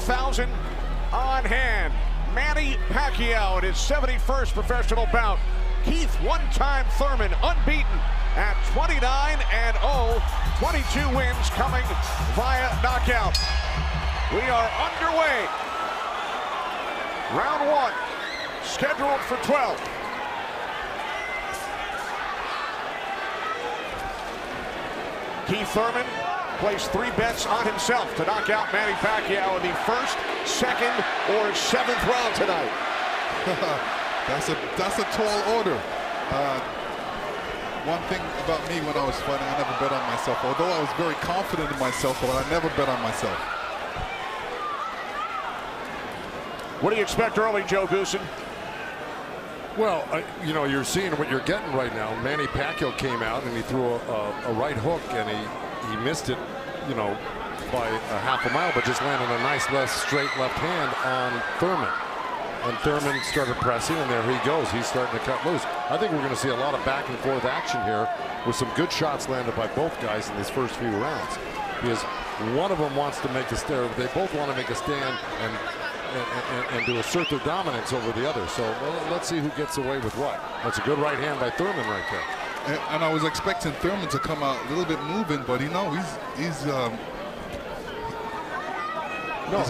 $1,000 on hand. Manny Pacquiao in his 71st professional bout. Keith, one-time Thurman, unbeaten at 29-0, 22 wins coming via knockout. We are underway. Round one, scheduled for 12. Keith Thurman placed 3 bets on himself to knock out Manny Pacquiao in the first, second, or 7th round tonight. That's a tall order. One thing about me when I was fighting, I never bet on myself. Although I was very confident in myself, but I never bet on myself. What do you expect early, Joe Goosen? Well, you know, you're seeing what you're getting right now. Manny Pacquiao came out and he threw a right hook and he missed it, you know, by a half a mile, but just landed a nice straight left hand on Thurman. And Thurman started pressing, and there he goes. He's starting to cut loose. I think we're going to see a lot of back and forth action here with some good shots landed by both guys in these first few rounds. Because one of them wants to make a stand. They both want to make a stand and to assert their dominance over the other. So well, let's see who gets away with what. That's a good right hand by Thurman right there. And I was expecting Thurman to come out a little bit moving, but he's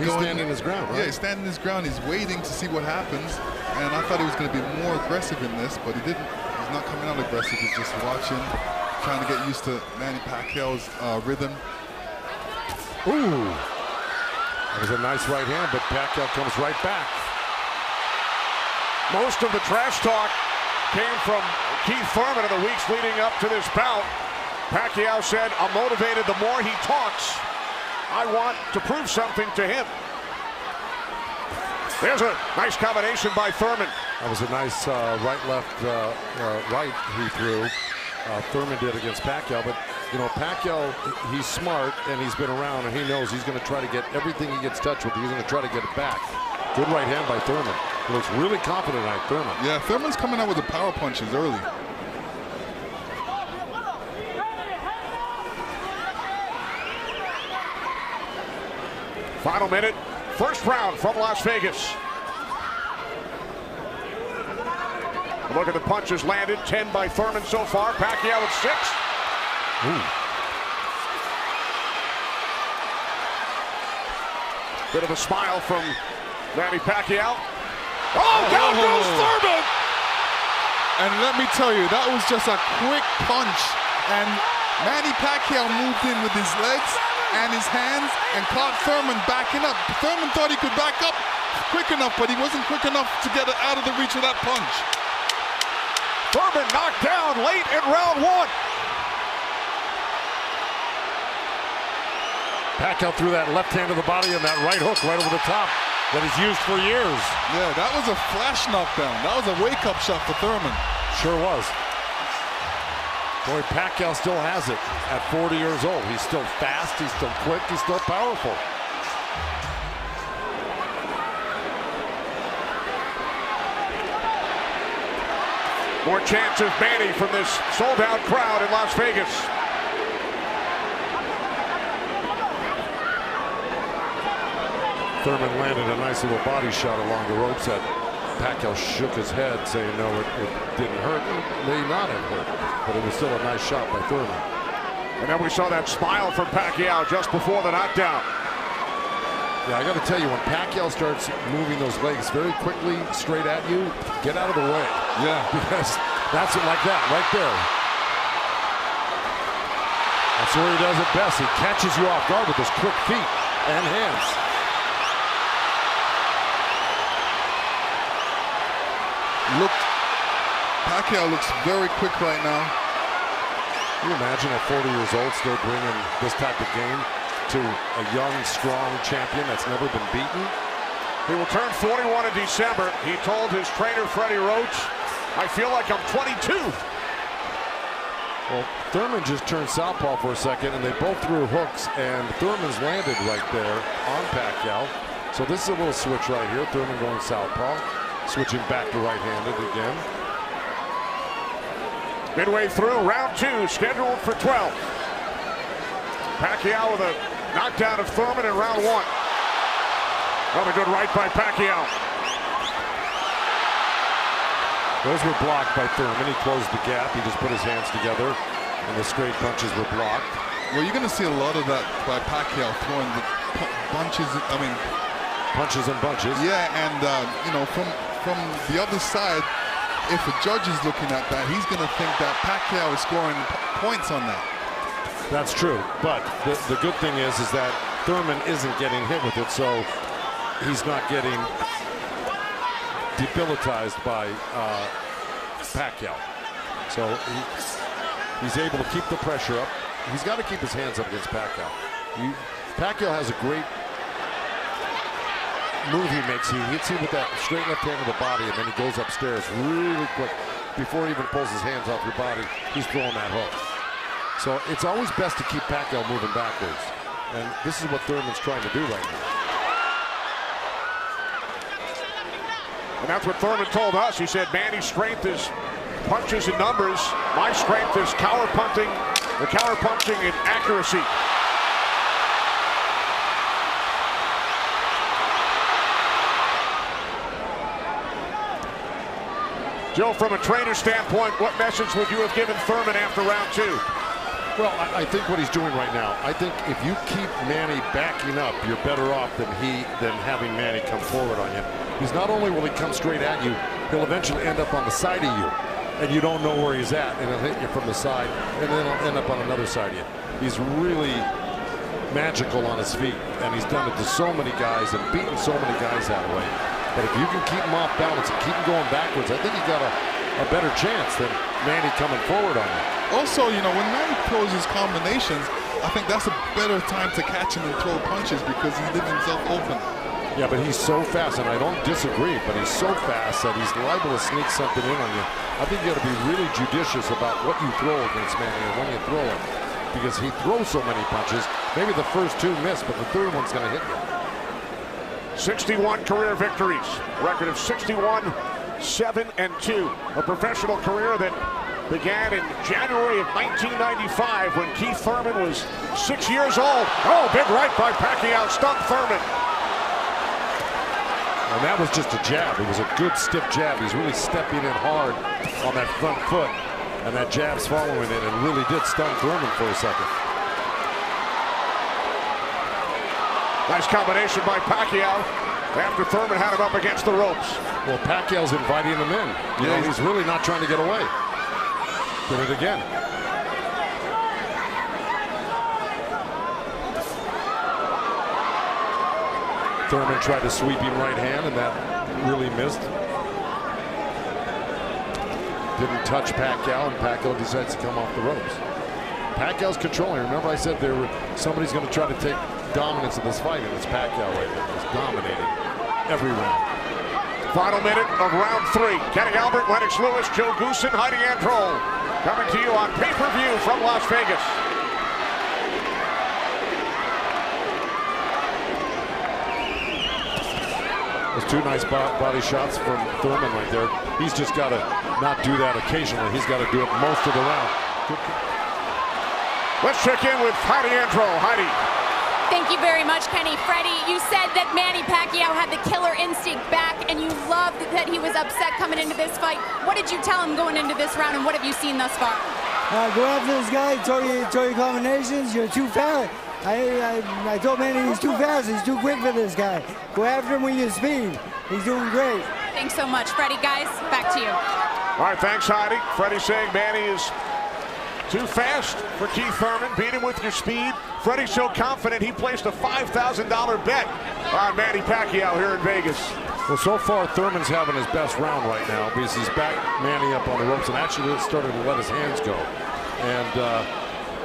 standing his ground, right? Yeah, he's standing his ground. He's waiting to see what happens. And I thought he was going to be more aggressive in this, but he didn't. He's not coming out aggressive. He's just watching, trying to get used to Manny Pacquiao's rhythm. Ooh. That was a nice right hand, but Pacquiao comes right back. Most of the trash talk came from Keith Thurman in the weeks leading up to this bout. Pacquiao said, "I'm motivated the more he talks. I want to prove something to him." There's a nice combination by Thurman. That was a nice right he threw. Thurman did against Pacquiao, but you know, Pacquiao, he's smart and he's been around and he knows he's going to try to get everything he gets touched with. He's going to try to get it back. Good right hand by Thurman. He looks really confident tonight, Thurman. Yeah, Thurman's coming out with the power punches early. Final minute, first round from Las Vegas. Look at the punches landed, 10 by Thurman so far. Pacquiao with 6. Ooh. Bit of a smile from Manny Pacquiao. Oh, down goes Thurman! And let me tell you, that was just a quick punch. And Manny Pacquiao moved in with his legs and his hands and caught Thurman backing up. Thurman thought he could back up quick enough, but he wasn't quick enough to get it out of the reach of that punch. Thurman knocked down late in round 1. Pacquiao threw that left hand to the body and that right hook right over the top that he's used for years. Yeah, that was a flash knockdown. That was a wake-up shot for Thurman. Sure was. Boy, Pacquiao still has it at 40 years old. He's still fast, he's still quick, he's still powerful. More chance of Manny from this sold-out crowd in Las Vegas. Thurman landed a nice little body shot along the ropes that Pacquiao shook his head saying no, it didn't hurt. It may not have hurt, but it was still a nice shot by Thurman. And then we saw that smile from Pacquiao just before the knockdown. Yeah, I got to tell you, when Pacquiao starts moving those legs very quickly straight at you, get out of the way. Yeah. Because that's it like that, right there. That's where he does it best. He catches you off guard with his quick feet and hands. Pacquiao looks very quick right now. Can you imagine at 40 years old still bringing this type of game to a young, strong champion that's never been beaten? He will turn 41 in December. He told his trainer, Freddie Roach, "I feel like I'm 22. Well, Thurman just turned southpaw for a second, and they both threw hooks, and Thurman's landed right there on Pacquiao. So this is a little switch right here. Thurman going southpaw, switching back to right-handed again. Midway through round 2, scheduled for 12. Pacquiao with a knockdown of Thurman in round 1. Another good right by Pacquiao. Those were blocked by Thurman. He closed the gap. He just put his hands together, and the straight punches were blocked. Well, you're going to see a lot of that by Pacquiao throwing the punches. I mean, punches and bunches. Yeah, and you know, from the other side, if a judge is looking at that, he's going to think that Pacquiao is scoring points on that. That's true, but the good thing is that Thurman isn't getting hit with it, so he's not getting debilitized by Pacquiao. So he's able to keep the pressure up. He's got to keep his hands up against Pacquiao. Pacquiao has a great move he makes. He hits you with that straight left hand of the body, and then he goes upstairs really quick. Before he even pulls his hands off your body, he's throwing that hook. So it's always best to keep Pacquiao moving backwards. And this is what Thurman's trying to do right now. And that's what Thurman told us. He said, Manny's strength is punches and numbers. My strength is counter punching and accuracy. Joe, from a trainer standpoint, what message would you have given Thurman after round 2? Well, I think what he's doing right now, I think if you keep Manny backing up, you're better off than having Manny come forward on you. Because not only will he come straight at you, he'll eventually end up on the side of you, and you don't know where he's at, and he'll hit you from the side, and then he'll end up on another side of you. He's really magical on his feet, and he's done it to so many guys and beaten so many guys that way. But if you can keep him off balance and keep him going backwards, I think you got a better chance than Manny coming forward on you. Also, you know, when Manny throws his combinations, I think that's a better time to catch him and throw punches because he leaves himself open. Yeah, but he's so fast, and I don't disagree, but he's so fast that he's liable to sneak something in on you. I think you got to be really judicious about what you throw against Manny and when you throw it, because he throws so many punches. Maybe the first 2 miss, but the third one's going to hit you. 61 career victories, record of 61, 7-2. A professional career that began in January of 1995 when Keith Thurman was 6 years old. Oh, big right by Pacquiao, stunned Thurman. And that was just a jab. It was a good stiff jab. He's really stepping in hard on that front foot, and that jab's following it and really did stun Thurman for a second. Nice combination by Pacquiao after Thurman had him up against the ropes. Well, Pacquiao's inviting him in. You know, he's really not trying to get away. Did it again. Thurman tried to sweep him right hand, and that really missed. Didn't touch Pacquiao, and Pacquiao decides to come off the ropes. Pacquiao's controlling. Remember I said somebody's going to try to take dominance in this fight, and it's Pacquiao right now. He's dominating every round. Final minute of round 3. Kenny Albert, Lennox Lewis, Joe Goosen, Heidi Androl. Coming to you on pay-per-view from Las Vegas. Those 2 nice body shots from Thurman right there. He's just got to not do that occasionally. He's got to do it most of the round. Let's check in with Heidi Androl. Heidi. Thank you very much, Kenny. Freddie, you said that Manny Pacquiao had the killer instinct back, and you loved that he was upset coming into this fight. What did you tell him going into this round, and what have you seen thus far? Go after this guy, throw your combinations. You're too fast. I told Manny he's too fast. He's too quick for this guy. Go after him with your speed. He's doing great. Thanks so much, Freddie. Guys, back to you. All right, thanks, Heidi. Freddie saying Manny is too fast for Keith Thurman. Beat him with your speed. Freddie's so confident he placed a $5,000 bet on Manny Pacquiao here in Vegas. Well, so far Thurman's having his best round right now because he's backed Manny up on the ropes and actually started to let his hands go. And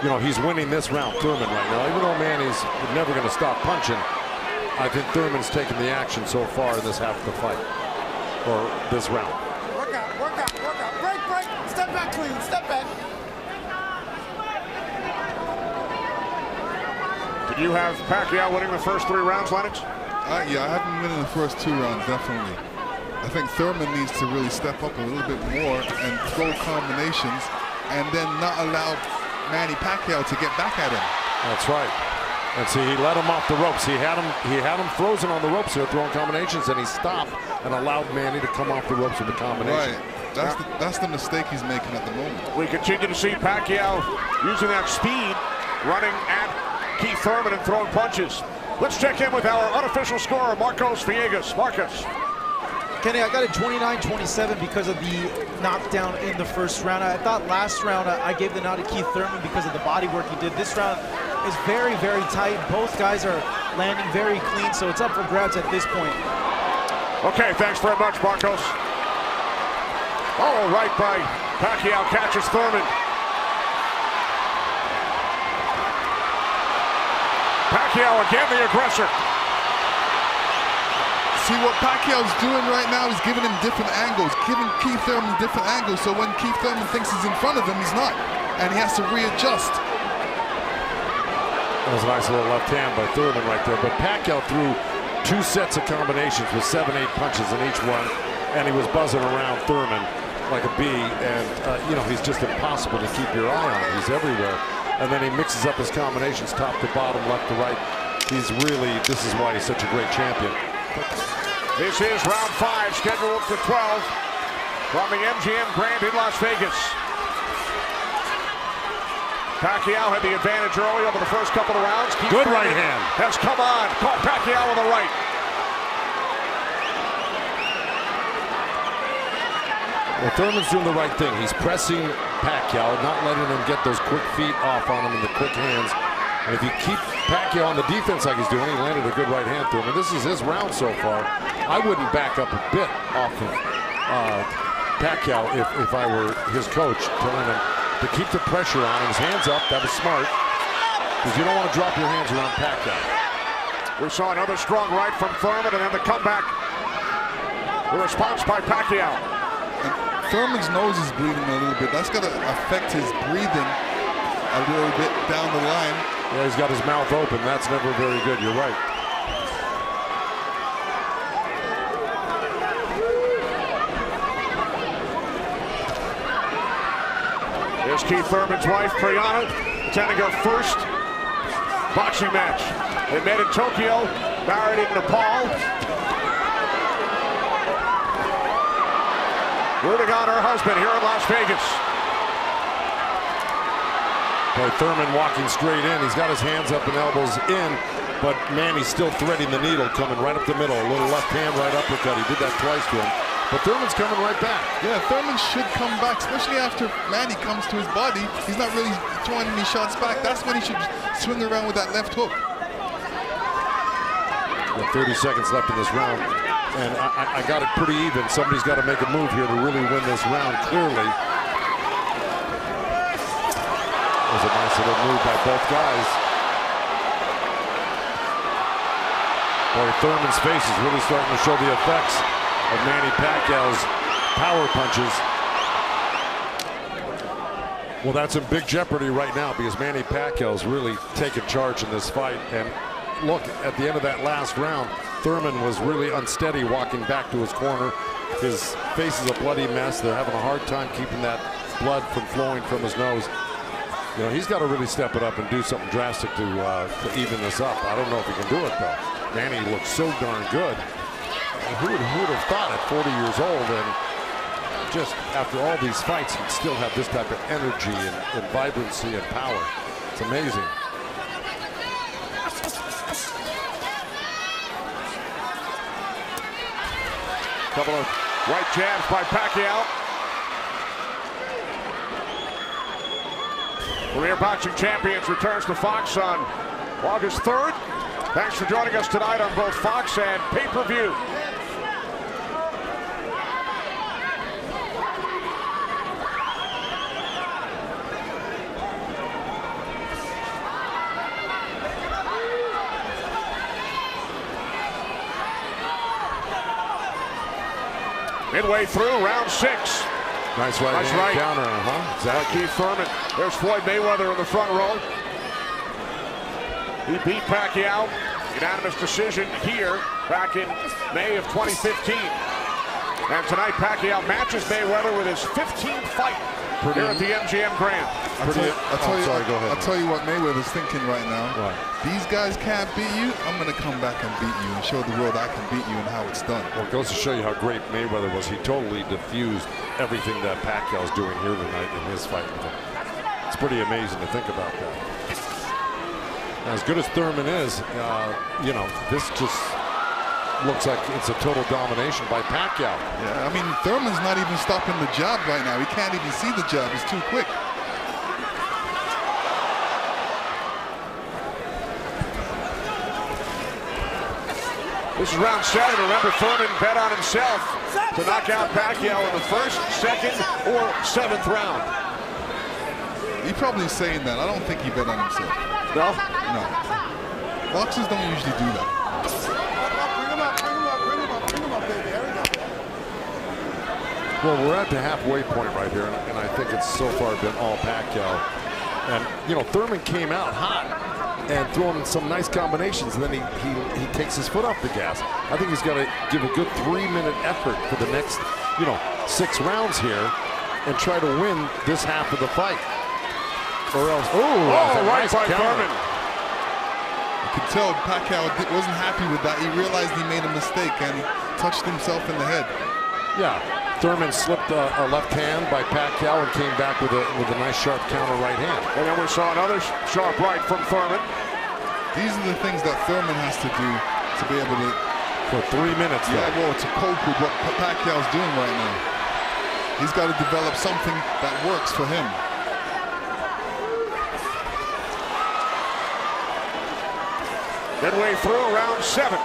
you know, he's winning this round, Thurman, right now. Even though Manny's never going to stop punching, I think Thurman's taken the action so far in this half of the fight, or this round. Work out, work out, work out. Break, break. Step back, clean. Step back. Did you have Pacquiao winning the first 3 rounds, Lennox? Yeah, I have him winning the first 2 rounds, definitely. I think Thurman needs to really step up a little bit more and throw combinations and then not allow Manny Pacquiao to get back at him. That's right. And see, he let him off the ropes. He had him frozen on the ropes here, throwing combinations, and he stopped and allowed Manny to come off the ropes with the combination. Right. That's the mistake he's making at the moment. We continue to see Pacquiao using that speed, running at Keith Thurman and throwing punches. Let's check in with our unofficial scorer, Marcos Villegas. Marcos. Kenny, I got it 29-27 because of the knockdown in the first round. I thought last round I gave the nod to Keith Thurman because of the body work he did. This round is very, very tight. Both guys are landing very clean, so it's up for grabs at this point. Okay, thanks very much, Marcos. Oh, right by Pacquiao, catches Thurman. Pacquiao again, the aggressor. See, what Pacquiao's doing right now is giving him different angles, giving Keith Thurman different angles, so when Keith Thurman thinks he's in front of him, he's not, and he has to readjust. That was a nice little left hand by Thurman right there, but Pacquiao threw 2 sets of combinations with 7-8 punches in each one, and he was buzzing around Thurman like a bee, and you know, he's just impossible to keep your eye on. He's everywhere, and then he mixes up his combinations top to bottom, left to right. He's really, this is why he's such a great champion. This is round 5, scheduled for 12 from the MGM Grand in Las Vegas. Pacquiao had the advantage early over the first couple of rounds. Keith Good Thurman right hand. has come on. Caught Pacquiao with a right. Well, Thurman's doing the right thing. He's pressing Pacquiao, not letting him get those quick feet off on him and the quick hands. And if you keep Pacquiao on the defense like he's doing, he landed a good right hand to him. And this is his round so far. I wouldn't back up a bit off of Pacquiao if I were his coach, telling him to keep the pressure on him. His hands up, that was smart, because you don't want to drop your hands around Pacquiao. We saw another strong right from Thurman, and then the comeback. The response by Pacquiao. And Thurman's nose is bleeding a little bit. That's going to affect his breathing a little bit down the line. Yeah, he's got his mouth open. That's never very good. You're right. Here's Keith Thurman's wife, Priyana, attending her first boxing match. They met in Tokyo, married in Nepal. Rooting on her husband here in Las Vegas. Boy, Thurman walking straight in. He's got his hands up and elbows in, but Manny's still threading the needle, coming right up the middle. A little left hand right uppercut. He did that twice to him. But Thurman's coming right back. Yeah, Thurman should come back, especially after Manny comes to his body. He's not really throwing any shots back. That's when he should swing around with that left hook. With 30 seconds left in this round, and I got it pretty even. Somebody's got to make a move here to really win this round clearly. It was a nice little move by both guys. Boy, Thurman's face is really starting to show the effects of Manny Pacquiao's power punches. Well, that's in big jeopardy right now because Manny Pacquiao's really taken charge in this fight. And look, at the end of that last round, Thurman was really unsteady walking back to his corner. His face is a bloody mess. They're having a hard time keeping that blood from flowing from his nose. You know, he's got to really step it up and do something drastic to even this up. I don't know if he can do it, though. Manny looks so darn good. Who would have thought at 40 years old and just after all these fights he'd still have this type of energy and vibrancy and power. It's amazing. Couple of right jabs by Pacquiao. Premier Boxing Champions returns to Fox on August 3rd. Thanks for joining us tonight on both Fox and pay-per-view. Midway through round 6. Nice right counter, Exactly. Keith Thurman. There's Floyd Mayweather in the front row. He beat Pacquiao. Unanimous decision here back in May of 2015. And tonight, Pacquiao matches Mayweather with his 15th fight here at the MGM Grand. I'll tell you what Mayweather's thinking right now. Right. These guys can't beat you. I'm going to come back and beat you and show the world I can beat you and how it's done. Well, it goes to show you how great Mayweather was. He totally diffused everything that Pacquiao's doing here tonight in his fight with him. It's pretty amazing to think about that. As good as Thurman is, you know, this just looks like it's a total domination by Pacquiao. Yeah, I mean, Thurman's not even stopping the jab right now. He can't even see the jab. It's too quick. This is round 7. Remember, Thurman bet on himself to knock out Pacquiao in the first, second, or 7th round. He's probably saying that. I don't think he bet on himself. No? No. Boxers don't usually do that. Well, we're at the halfway point right here, and I think it's so far been all Pacquiao. And, you know, Thurman came out hot and throwing some nice combinations, and then he takes his foot off the gas. I think he's got to give a good 3-minute effort for the next, you know, 6 rounds here and try to win this half of the fight. Or else, right nice by counter. Thurman. You could tell Pacquiao wasn't happy with that. He realized he made a mistake and he touched himself in the head. Yeah. Thurman slipped a left hand by Pacquiao and came back with a nice sharp counter right hand. And then we saw another sharp right from Thurman. These are the things that Thurman has to do to be able to... For 3 minutes, yeah, well, to cope with what Pacquiao's doing right now. He's got to develop something that works for him. Midway through round 7.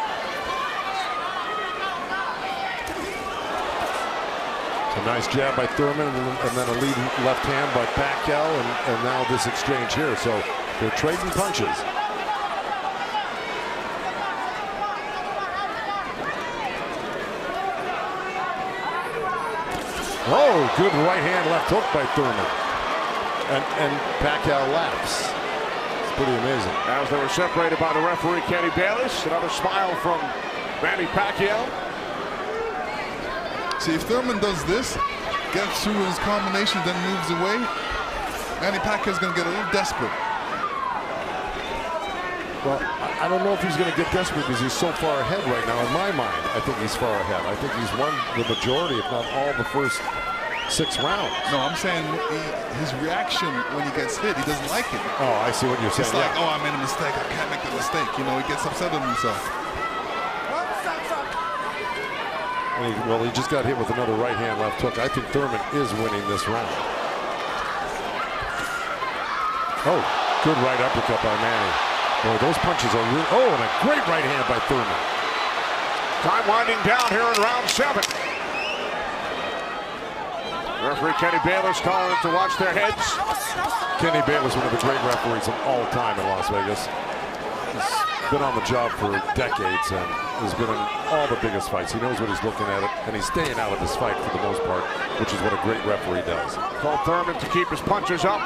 A nice jab by Thurman, and then a lead left hand by Pacquiao, and now this exchange here. So they're trading punches. Oh, good right hand left hook by Thurman. And Pacquiao laughs. It's pretty amazing. As they were separated by the referee, Kenny Bayless. Another smile from Manny Pacquiao. See, if Thurman does this, gets through his combination, then moves away, Manny Pacquiao's going to get a little desperate. Well, I don't know if he's going to get desperate because he's so far ahead right now. In my mind, I think he's far ahead. I think he's won the majority, if not all, the first 6 rounds. No, I'm saying his reaction when he gets hit, he doesn't like it. Oh, I see what you're saying. It's like, oh, I made a mistake. I can't make the mistake. You know, he gets upset with himself. Well, he just got hit with another right hand left hook. I think Thurman is winning this round. Oh, good right uppercut by Manny. Boy, those punches are really... Oh, and a great right hand by Thurman. Time winding down here in round 7. Referee Kenny Bayless calling them to watch their heads. Kenny Bayless, one of the great referees of all time in Las Vegas. He's been on the job for decades and has been in all the biggest fights. He knows what he's looking at, and he's staying out of this fight for the most part, which is what a great referee does. Called Thurman to keep his punches up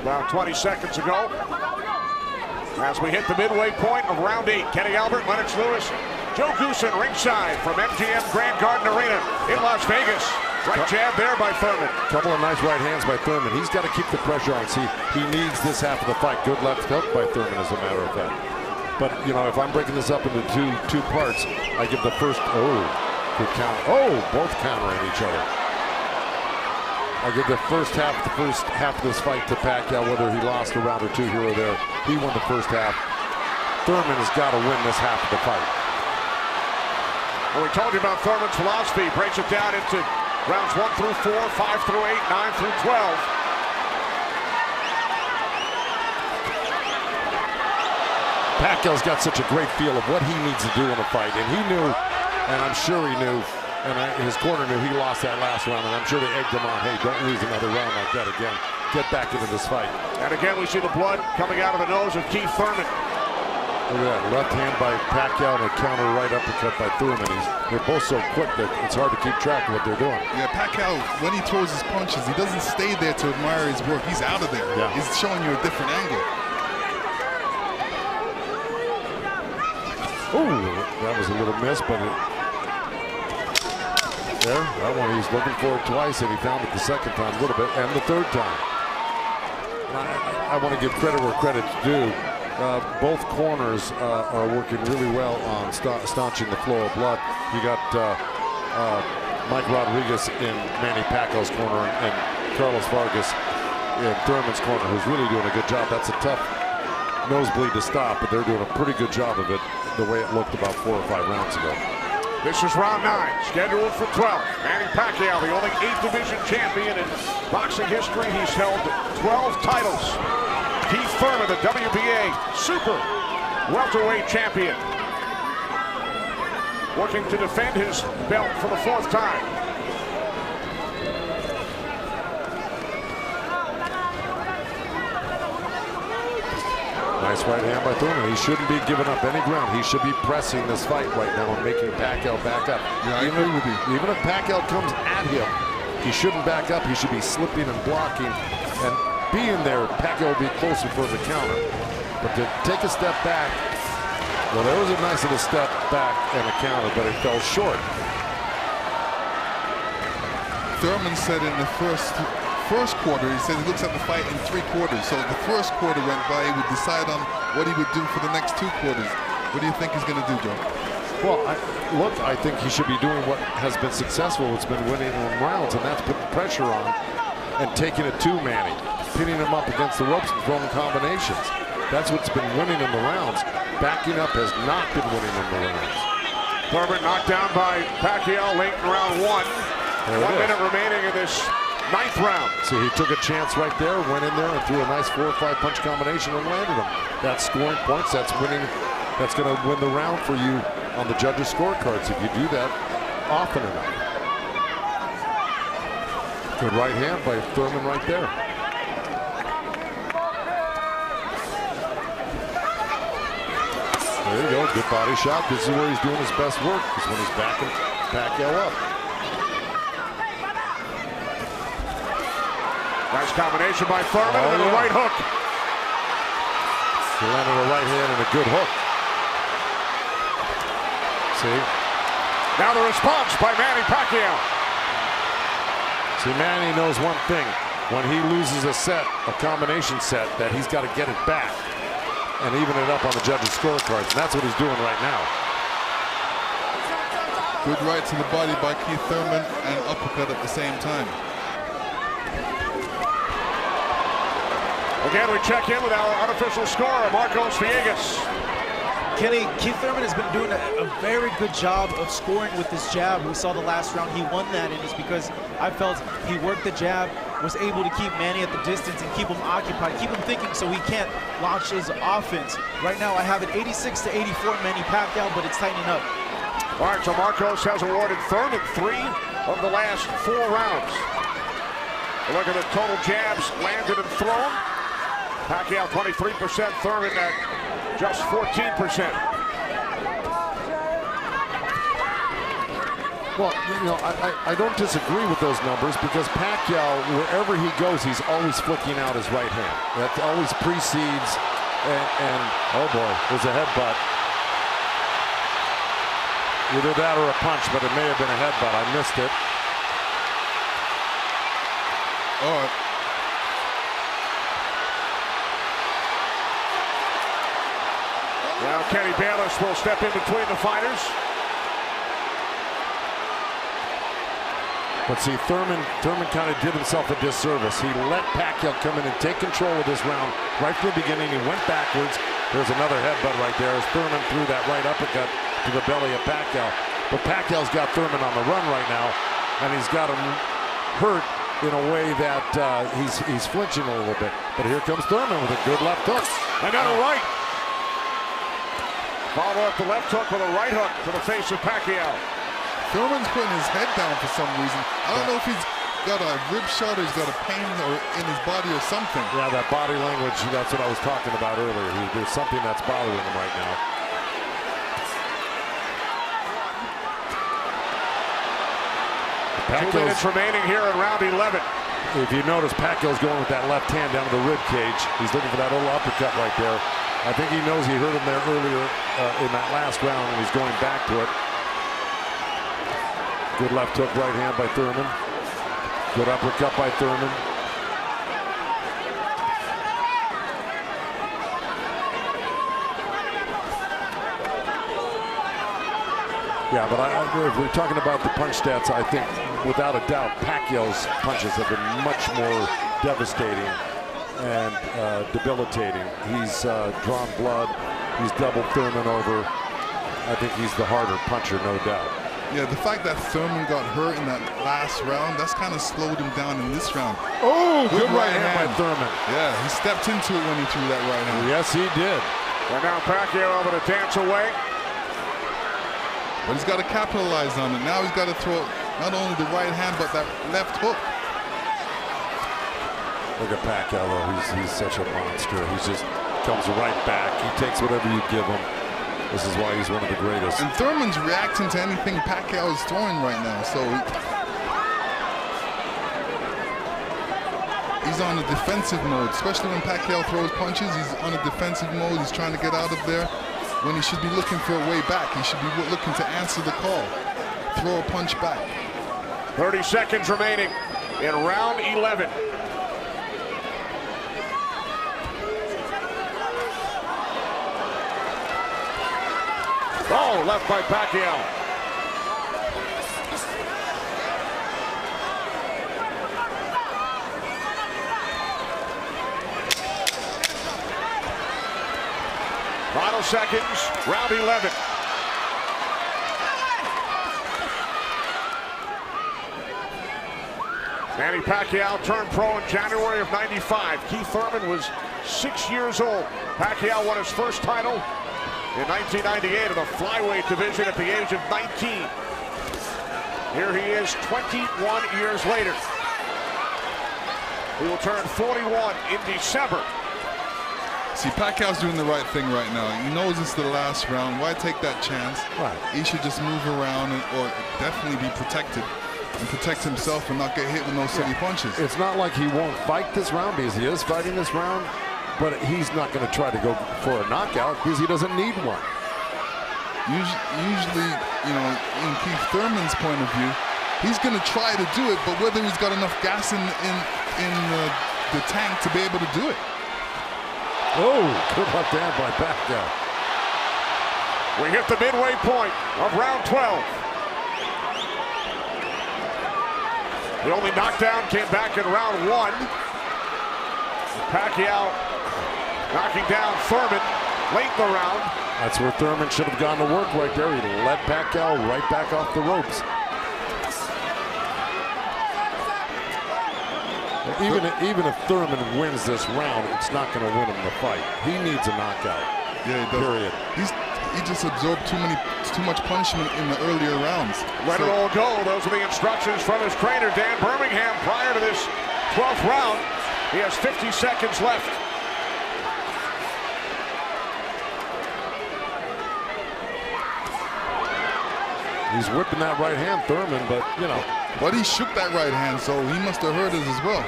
about 20 seconds ago. As we hit the midway point of round 8, Kenny Albert, Lennox Lewis, Joe Goosen ringside from MGM Grand Garden Arena in Las Vegas. Right jab there by Thurman. Couple of nice right hands by Thurman. He's got to keep the pressure on. See, he needs this half of the fight. Good left hook by Thurman, as a matter of fact. But, you know, if I'm breaking this up into two parts, I give the first, good count. Oh, both countering each other. I give the first half of this fight to Pacquiao, whether he lost a round or 2 here or there. He won the first half. Thurman has got to win this half of the fight. Well, we told you about Thurman's philosophy. He breaks it down into rounds 1 through 4, 5 through 8, 9 through 12. Pacquiao's got such a great feel of what he needs to do in a fight, and he knew, and I'm sure he knew, and his corner knew he lost that last round, and I'm sure they egged him on, hey, don't lose another round like that again. Get back into this fight. And again, we see the blood coming out of the nose of Keith Thurman. Look at that, left hand by Pacquiao and a counter right uppercut by Thurman. They're both so quick that it's hard to keep track of what they're doing. Yeah, Pacquiao, when he throws his punches, he doesn't stay there to admire his work. He's out of there. Yeah. He's showing you a different angle. Ooh, that was a little miss, but there. That one, he was looking for it twice, and he found it the second time a little bit, and the third time. I want to give credit where credit's due. Both corners are working really well on staunching the flow of blood. You got Mike Rodriguez in Manny Pacquiao's corner and Carlos Vargas in Thurman's corner, who's really doing a good job. That's a tough nosebleed to stop, but they're doing a pretty good job of it the way it looked about 4 or 5 rounds ago. This is round 9, scheduled for 12. Manny Pacquiao, the only 8th division champion in boxing history. He's held 12 titles. Keith Thurman, the WBA super welterweight champion, working to defend his belt for the 4th time. Nice right hand by Thurman. He shouldn't be giving up any ground. He should be pressing this fight right now and making Pacquiao back up. Yeah, I agree with you. Even if Pacquiao comes at him, he shouldn't back up. He should be slipping and blocking. And being there, Pacquiao will be closer for the counter. But to take a step back, well, there was a nice little step back and a counter, but it fell short. Thurman said in the first quarter, he said he looks at the fight in 3 quarters. So the first quarter went by, he would decide on what he would do for the next 2 quarters. What do you think he's going to do, Joe? Well, I think he should be doing what has been successful. It's been winning in rounds, and that's putting pressure on and taking it to Manny, pinning him up against the ropes and throwing combinations. That's what's been winning in the rounds. Backing up has not been winning in the rounds. Thurman knocked down by Pacquiao late in round 1. 1 minute remaining in this 9th round. So he took a chance right there, went in there and threw a nice 4 or 5 punch combination and landed him. That's scoring points. That's winning. That's going to win the round for you on the judges' scorecards if you do that often enough. Good right hand by Thurman right there. There you go. Good body shot. This is where he's doing his best work, is when he's backing Pacquiao up. Nice combination by Thurman and a right hook. He landed a right hand and a good hook. See? Now the response by Manny Pacquiao. See, Manny knows one thing. When he loses a set, a combination set, that he's got to get it back and even it up on the judges' scorecards. And that's what he's doing right now. Good right to the body by Keith Thurman and uppercut at the same time. Again, we check in with our unofficial scorer, Marcos Villegas. Kenny, Keith Thurman has been doing a very good job of scoring with this jab. We saw the last round he won that, and it's because I felt he worked the jab, was able to keep Manny at the distance and keep him occupied, keep him thinking so he can't launch his offense. Right now I have it 86 to 84 Manny Pacquiao, but it's tightening up. All right, so Marcos has awarded Thurman 3 of the last 4 rounds. A look at the total jabs landed and thrown. Pacquiao 23%, Thurman at just 14%. Well, you know, I don't disagree with those numbers because Pacquiao, wherever he goes, he's always flicking out his right hand. That always precedes, and oh boy, there's a headbutt. Either that or a punch, but it may have been a headbutt. I missed it. All right. Now Kenny Bayless will step in between the fighters. But see, Thurman kind of did himself a disservice. He let Pacquiao come in and take control of this round right from the beginning. He went backwards. There's another headbutt right there as Thurman threw that right uppercut to the belly of Pacquiao. But Pacquiao's got Thurman on the run right now, and he's got him hurt in a way that he's flinching a little bit. But here comes Thurman with a good left hook. Another right. Follow up the left hook with a right hook to the face of Pacquiao. Thurman's putting his head down for some reason. I don't know if he's got a rib shot or he's got a pain or in his body or something. Yeah, that body language, that's what I was talking about earlier. There's something that's bothering him right now. Two minutes remaining here in round 11. If you notice, Pacquiao's going with that left hand down to the rib cage. He's looking for that little uppercut right there. I think he knows he hurt him there earlier in that last round, and he's going back to it. Good left hook, right hand by Thurman. Good uppercut by Thurman. Yeah, but if we're talking about the punch stats, I think without a doubt Pacquiao's punches have been much more devastating and debilitating. He's drawn blood. He's doubled Thurman over. I think he's the harder puncher, no doubt. Yeah, the fact that Thurman got hurt in that last round, that's kind of slowed him down in this round. Oh, good right hand by Thurman. Yeah, he stepped into it when he threw that right hand. Yes, he did. And now Pacquiao able to dance away. But he's got to capitalize on it. Now he's got to throw not only the right hand, but that left hook. Look at Pacquiao, though. He's such a monster. He just comes right back. He takes whatever you give him. This is why he's one of the greatest. And Thurman's reacting to anything Pacquiao is throwing right now. So he's on a defensive mode, especially when Pacquiao throws punches. He's on a defensive mode. He's trying to get out of there when he should be looking for a way back. He should be looking to answer the call, throw a punch back. 30 seconds remaining in round 11. Oh, left by Pacquiao. Final seconds, round 11. Manny Pacquiao turned pro in January of '95. Keith Thurman was 6 years old. Pacquiao won his first title in 1998 in the flyweight division at the age of 19. Here he is 21 years later. He will turn 41 in December. See, Pacquiao's doing the right thing right now. He knows it's the last round. Why take that chance? Right. He should just move around or definitely be protected and protect himself and not get hit with no silly punches. It's not like he won't fight this round, because he is fighting this round, but he's not going to try to go for a knockout because he doesn't need one. Usually, you know, in Keith Thurman's point of view, he's going to try to do it, but whether he's got enough gas in the tank to be able to do it. Oh, good left hand by Pacquiao. We hit the midway point of round 12. The only knockdown came back in round 1. Pacquiao knocking down Thurman late in the round. That's where Thurman should have gone to work right there. He led Pacquiao right back off the ropes. Even if Thurman wins this round, it's not going to win him the fight. He needs a knockout. Yeah, he does. Period. He just absorbed too much punishment in the earlier rounds. Let it all go. Those are the instructions from his trainer, Dan Birmingham, prior to this 12th round. He has 50 seconds left. He's whipping that right hand, Thurman, but, you know. But he shook that right hand, so he must have heard it as well.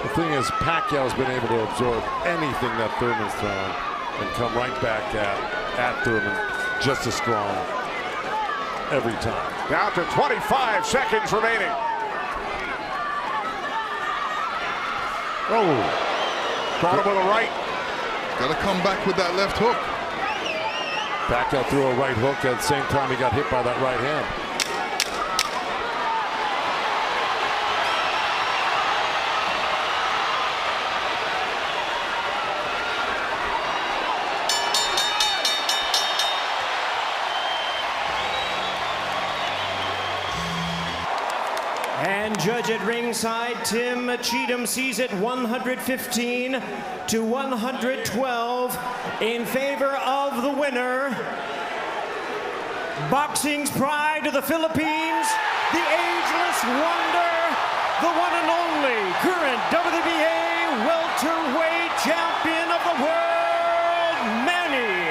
The thing is, Pacquiao's been able to absorb anything that Thurman's thrown and come right back at Thurman just as strong every time. Down to 25 seconds remaining. Oh, Caught him with a right. Got to come back with that left hook. Pacquiao threw a right hook at the same time he got hit by that right hand. And judge at ringside, Tim Cheatham sees it 115 to 112 in favor of the winner. Boxing's pride of the Philippines, the ageless wonder, the one and only current WBA welterweight champion of the world, Manny